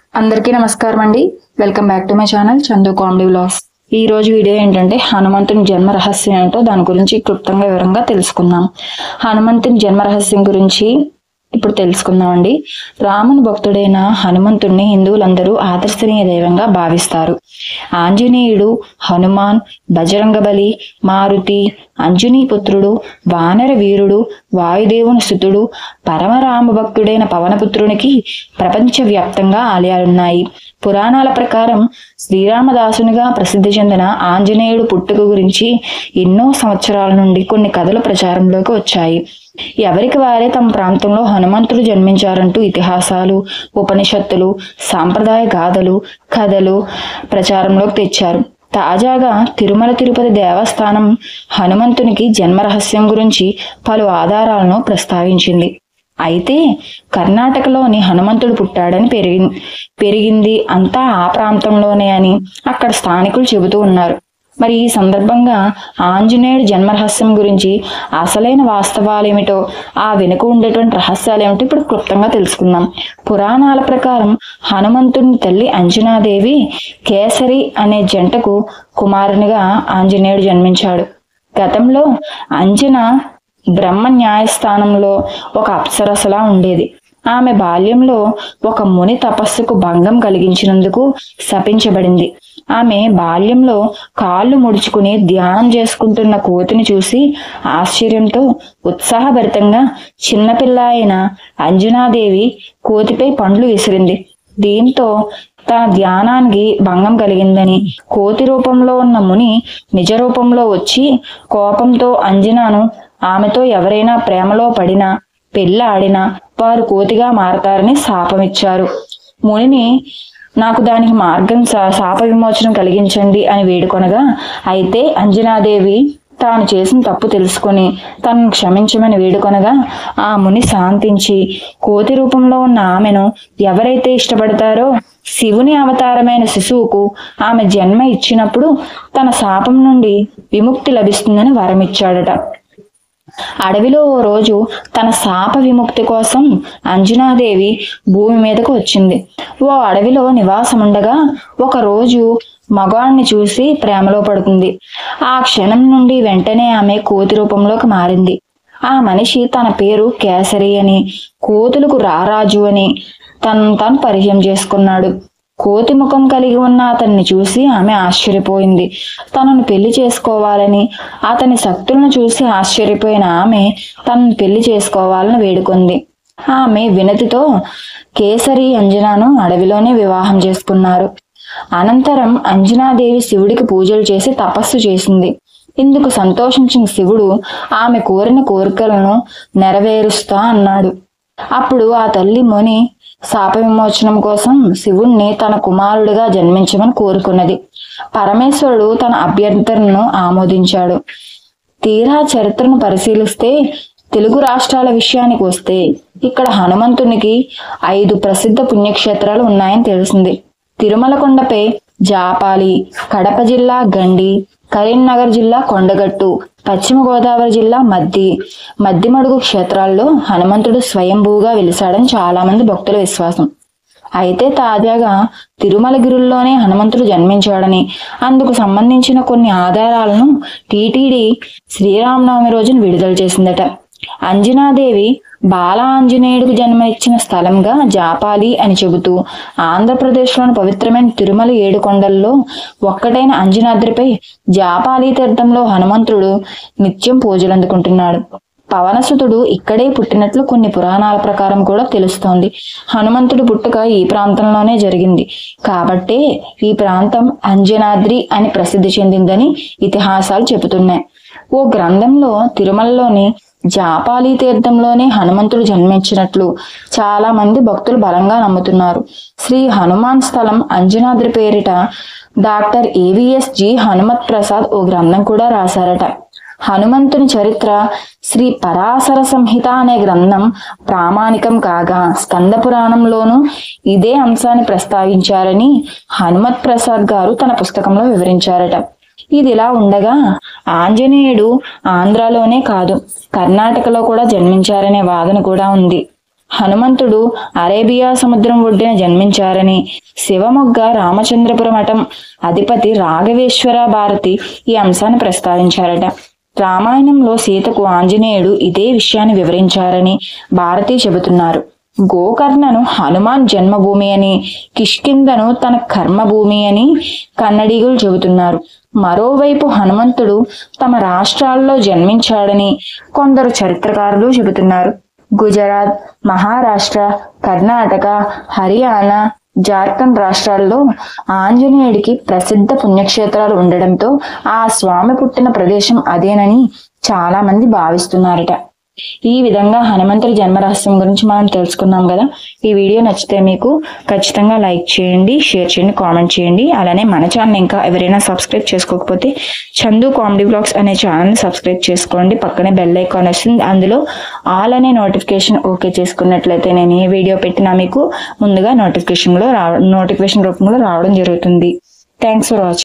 అందరికీ నమస్కారం అండి. Welcome back to my channel Chandu comedy vlogs. ఈ రోజు వీడియో ఏంటంటే హనుమంతుని జన్మ రహస్యం ఏంటో దాని గురించి క్లుప్తంగా వివరంగా తెలుసుకుందాం. హనుమంతుని జన్మ రహస్యం గురించి ఇప్పుడు తెలుసుకుందామండి. రాముని భక్తుడైన హనుమంతుడిని హిందువులందరూ ఆదర్శనీయ దైవంగా భావిస్తారు. ఆంజనేయుడు, హనుమాన్, బజరంగబలి, మారుతి, అంజనీ పుత్రుడు, వానర వీరుడు, వాయుదేవుని సుతుడు, పరమరామ భక్తుడైన పవనపుత్రునికి ప్రపంచవ్యాప్తంగా ఆలయాలున్నాయి. పురాణాల ప్రకారం శ్రీరామదాసునిగా ప్రసిద్ధి చెందిన ఆంజనేయుడు పుట్టుక గురించి ఎన్నో సంవత్సరాల నుండి కొన్ని కథలు ప్రచారంలోకి వచ్చాయి. ఎవరికి వారే తమ ప్రాంతంలో హనుమంతుడు జన్మించారంటూ ఇతిహాసాలు, ఉపనిషత్తులు, సాంప్రదాయ గాథలు, కథలు ప్రచారంలోకి తెచ్చారు. తాజాగా తిరుమల తిరుపతి దేవస్థానం హనుమంతునికి జన్మ రహస్యం గురించి పలు ఆధారాలను ప్రస్తావించింది. అయితే కర్ణాటకలోని హనుమంతుడు పుట్టాడని పెరిగింది అంతా ఆ ప్రాంతంలోనే అని అక్కడ స్థానికులు చెబుతూ ఉన్నారు. మరి ఈ సందర్భంగా ఆంజనేయుడు జన్మరహస్యం గురించి అసలైన వాస్తవాలు ఏమిటో, ఆ వెనుక ఉండేటువంటి రహస్యాలు ఏమిటో ఇప్పుడు క్లుప్తంగా తెలుసుకుందాం. పురాణాల ప్రకారం హనుమంతుని తల్లి అంజనాదేవి కేసరి అనే జంటకు కుమారునిగా ఆంజనేయుడు జన్మించాడు. గతంలో అంజన బ్రహ్మ న్యాయస్థానంలో ఒక అప్సరసలా ఉండేది. ఆమె బాల్యంలో ఒక ముని తపస్సుకు భంగం కలిగించినందుకు శపించబడింది. ఆమె బాల్యంలో కాళ్ళు ముడుచుకుని ధ్యానం చేసుకుంటున్న కోతిని చూసి ఆశ్చర్యంతో ఉత్సాహభరితంగా చిన్నపిల్ల అయిన అంజనాదేవి కోతిపై పండ్లు విసిరింది. దీంతో తన ధ్యానానికి భంగం కలిగిందని కోతి రూపంలో ఉన్న ముని నిజ రూపంలో వచ్చి కోపంతో అంజనాను ఆమెతో ఎవరైనా ప్రేమలో పడినా పెళ్ళాడినా వారు కోతిగా మారతారని శాపమిచ్చారు. మునిని నాకు దానికి మార్గం శాప విమోచనం కలిగించండి అని వేడుకొనగా, అయితే అంజనాదేవి తాను చేసిన తప్పు తెలుసుకొని తనను క్షమించమని వేడుకొనగా ఆ ముని శాంతించి కోతి రూపంలో ఉన్న ఆమెను ఎవరైతే ఇష్టపడతారో శివుని అవతారమైన శిశువుకు ఆమె జన్మ ఇచ్చినప్పుడు తన శాపం నుండి విముక్తి లభిస్తుందని వరమిచ్చాడట. అడవిలో ఓ రోజు తన శాప విముక్తి కోసం అంజనాదేవి భూమి మీదకు వచ్చింది. ఓ అడవిలో నివాసముండగా ఒక రోజు మగాణ్ణి చూసి ప్రేమలో పడుతుంది. ఆ క్షణం నుండి వెంటనే ఆమె కోతి రూపంలోకి మారింది. ఆ మనిషి తన పేరు కేసరి అని, కోతులకు రారాజు అని తను పరిచయం చేసుకున్నాడు. కోతి ముఖం కలిగి ఉన్న అతన్ని చూసి ఆమె ఆశ్చర్యపోయింది. తనను పెళ్లి చేసుకోవాలని, అతని శక్తులను చూసి ఆశ్చర్యపోయిన ఆమె తనను పెళ్లి చేసుకోవాలని వేడుకుంది. ఆమె వినతితో కేసరి అంజనాను అడవిలోనే వివాహం చేసుకున్నారు. అనంతరం అంజనాదేవి శివుడికి పూజలు చేసి తపస్సు చేసింది. ఇందుకు సంతోషించిన శివుడు ఆమె కోరిన కోరికలను నెరవేరుస్తా అన్నాడు. అప్పుడు ఆ తల్లి ముని శాప విమోచనం కోసం శివుణ్ణి తన కుమారుడిగా జన్మించమని కోరుకున్నది. పరమేశ్వరుడు తన అభ్యర్థనను ఆమోదించాడు. తీరా చరిత్రను పరిశీలిస్తే, తెలుగు రాష్ట్రాల విషయానికి వస్తే ఇక్కడ హనుమంతునికి 5 ప్రసిద్ధ పుణ్యక్షేత్రాలు ఉన్నాయని తెలిసింది. తిరుమల కొండపై జాపాలి, కడప జిల్లా గండి, కరీంనగర్ జిల్లా కొండగట్టు, పశ్చిమ గోదావరి జిల్లా మద్దిమడుగు క్షేత్రాల్లో హనుమంతుడు స్వయంభూగా వెలిశాడని చాలా మంది భక్తుల విశ్వాసం. అయితే తాజాగా తిరుమలగిరుల్లోనే హనుమంతుడు జన్మించాడని, అందుకు సంబంధించిన కొన్ని ఆధారాలను టీటీడీ శ్రీరామనవమి రోజున విడుదల చేసిందట. అంజనాదేవి బాల ఆంజనేయుడికి జన్మ ఇచ్చిన స్థలంగా జాపాలి అని చెబుతూ ఆంధ్రప్రదేశ్లోని పవిత్రమైన తిరుమల 7 కొండల్లో ఒక్కటైన అంజనాద్రిపై జాపాలి తీర్థంలో హనుమంతుడు నిత్యం పూజలు అందుకుంటున్నాడు. పవనసుతుడు ఇక్కడే పుట్టినట్లు కొన్ని పురాణాల ప్రకారం కూడా తెలుస్తోంది. హనుమంతుడి పుట్టుక ఈ ప్రాంతంలోనే జరిగింది కాబట్టే ఈ ప్రాంతం అంజనాద్రి అని ప్రసిద్ధి చెందిందని ఇతిహాసాలు చెబుతున్నాయి. ఓ గ్రంథంలో తిరుమలలోని జాపాలి తీర్థంలోనే హనుమంతుడు జన్మించినట్లు చాలా మంది భక్తులు బలంగా నమ్ముతున్నారు. శ్రీ హనుమాన్ స్థలం అంజనాద్రి పేరిట డాక్టర్ AVSG హనుమత్ ప్రసాద్ ఓ గ్రంథం కూడా రాశారట. హనుమంతుని చరిత్ర శ్రీ పరాశర సంహిత అనే గ్రంథం ప్రామాణికం కాగా, స్కంద పురాణంలోనూ ఇదే అంశాన్ని ప్రస్తావించారని హనుమత్ ప్రసాద్ గారు తన పుస్తకంలో వివరించారట. ఇదిలా ఉండగా ఆంజనేయుడు ఆంధ్రాలోనే కాదు కర్ణాటకలో కూడా జన్మించారనే వాదన కూడా ఉంది. హనుమంతుడు అరేబియా సముద్రం ఒడ్డున జన్మించారని, శివమొగ్గ రామచంద్రపుర మఠం అధిపతి రాఘవేశ్వర భారతి ఈ అంశాన్ని ప్రస్తావించారట. రామాయణంలో సీతకు ఆంజనేయుడు ఇదే విషయాన్ని వివరించారని భారతి చెబుతున్నారు. గోకర్ణను హనుమాన్ జన్మభూమి అని, కిష్కింధను తన కర్మభూమి అని కన్నడిగులు చెబుతున్నారు. మరోవైపు హనుమంతుడు తమ రాష్ట్రాల్లో జన్మించాడని కొందరు చరిత్రకారులు చెబుతున్నారు. గుజరాత్, మహారాష్ట్ర, కర్ణాటక, హర్యానా, జార్ఖండ్ రాష్ట్రాల్లో ఆంజనేయుడికి ప్రసిద్ధ పుణ్యక్షేత్రాలు ఉండడంతో ఆ స్వామి పుట్టిన ప్రదేశం అదేనని చాలా మంది భావిస్తున్నారట. ఈ విధంగా హనుమంతుడి జన్మ రహస్యం గురించి మనం తెలుసుకున్నాం కదా. ఈ వీడియో నచ్చితే మీకు ఖచ్చితంగా లైక్ చేయండి, షేర్ చేయండి, కామెంట్ చేయండి. అలానే మన ఛానల్ ఇంకా ఎవరైనా సబ్స్క్రైబ్ చేసుకోకపోతే చందు కామెడీ వ్లాగ్స్ అనే ఛానల్ని సబ్స్క్రైబ్ చేసుకోండి. పక్కనే బెల్ ఐకాన్ వస్తుంది, అందులో ఆల్ అనే నోటిఫికేషన్ ఓకే చేసుకున్నట్లయితే నేను ఏ వీడియో పెట్టినా మీకు ముందుగా నోటిఫికేషన్ రూపంలో రావడం జరుగుతుంది. Thanks for watching.